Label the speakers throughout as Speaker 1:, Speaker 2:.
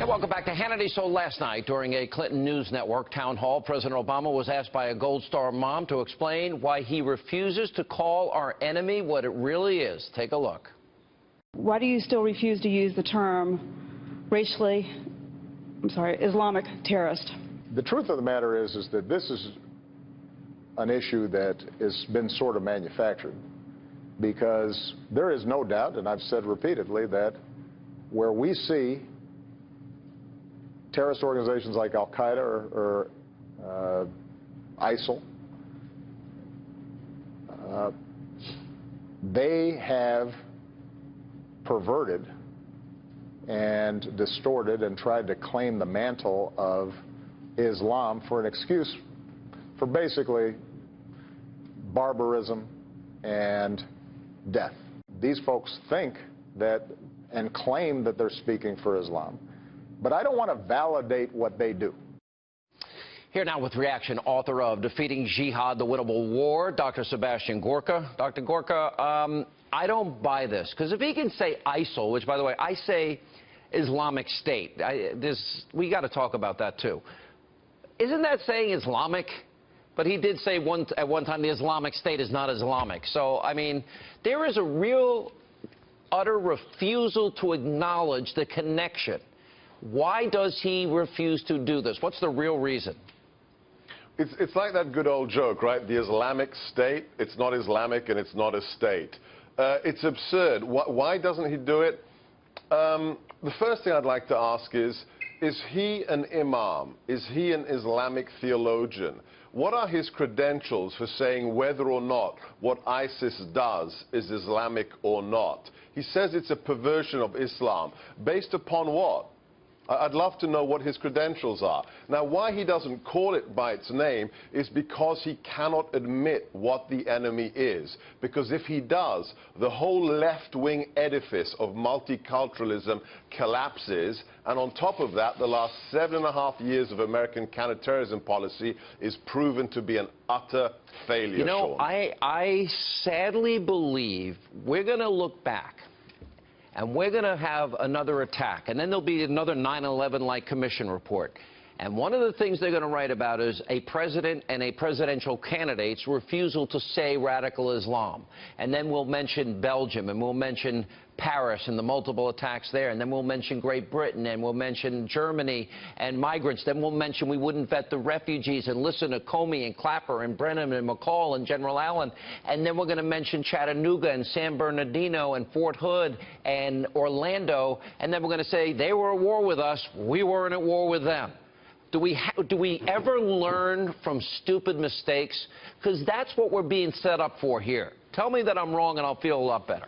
Speaker 1: And welcome back to Hannity. So last night, during a Clinton News Network town hall, President Obama was asked by a Gold Star mom to explain why he refuses to call our enemy what it really is. Take a look.
Speaker 2: Why do you still refuse to use the term Islamic terrorist?
Speaker 3: The truth of the matter is that this is an issue that has been sort of manufactured, because there is no doubt, and I've said repeatedly, that where we see terrorist organizations like Al-Qaeda or ISIL, they have perverted and distorted and tried to claim the mantle of Islam for an excuse for basically barbarism and death. These folks think that and claim that they're speaking for Islam, but I don't want to validate what they do.
Speaker 1: Here now with reaction, author of Defeating Jihad, The Winnable War, Dr. Sebastian Gorka. Dr. Gorka, I don't buy this, because if he can say ISIL, which, by the way, I say Islamic State, we got to talk about that, too. Isn't that saying Islamic? But he did say at one time the Islamic State is not Islamic. So, I mean, there is a real, utter refusal to acknowledge the connection. Why does he refuse to do this? What's the real reason?
Speaker 4: It's like that good old joke, right? The Islamic State, it's not Islamic and it's not a state. It's absurd. Why doesn't he do it? The first thing I'd like to ask is he an imam? Is he an Islamic theologian? What are his credentials for saying whether or not what ISIS does is Islamic or not? He says it's a perversion of Islam. Based upon what? I'd love to know what his credentials are. Now, why he doesn't call it by its name is because he cannot admit what the enemy is. Because if he does, the whole left-wing edifice of multiculturalism collapses. And on top of that, the last 7.5 years of American counterterrorism policy is proven to be an utter failure,
Speaker 1: You know,
Speaker 4: Sean.
Speaker 1: I sadly believe we're going to look back and we're going to have another attack, and then there'll be another 9/11-like commission report. And one of the things they're going to write about is a president and a presidential candidate's refusal to say radical Islam. And then we'll mention Belgium, and we'll mention Paris and the multiple attacks there, and then we'll mention Great Britain, and we'll mention Germany and migrants. Then we'll mention we wouldn't vet the refugees and listen to Comey and Clapper and Brennan and McCall and General Allen. And then we're going to mention Chattanooga and San Bernardino and Fort Hood and Orlando. And then we're going to say they were at war with us, we weren't at war with them. Do we ever learn from stupid mistakes? Because that's what we're being set up for here. Tell me that I'm wrong and I'll feel a lot better.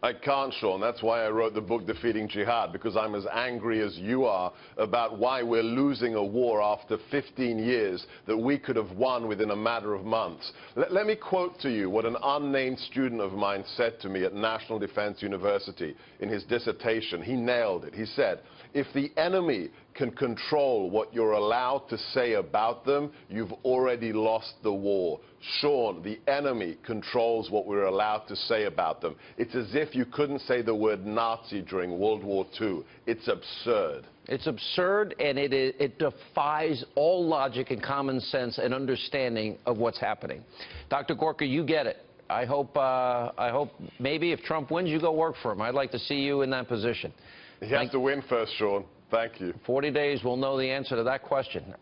Speaker 4: I can't, Sean. That's why I wrote the book Defeating Jihad, because I'm as angry as you are about why we're losing a war after 15 years that we could have won within a matter of months. Let me quote to you what an unnamed student of mine said to me at National Defense University in his dissertation. He nailed it. He said, if the enemy can control what you're allowed to say about them, you've already lost the war. Sean, the enemy controls what we're allowed to say about them. It's as if you couldn't say the word Nazi during World War II. It's absurd. It's
Speaker 1: absurd, and it defies all logic and common sense and understanding of what's happening. Dr. Gorka, you get it. I hope maybe if Trump wins, you go work for him. I'd like to see you in that position.
Speaker 4: He has to win first, Sean. Thank you.
Speaker 1: 40 days, we'll know the answer to that question.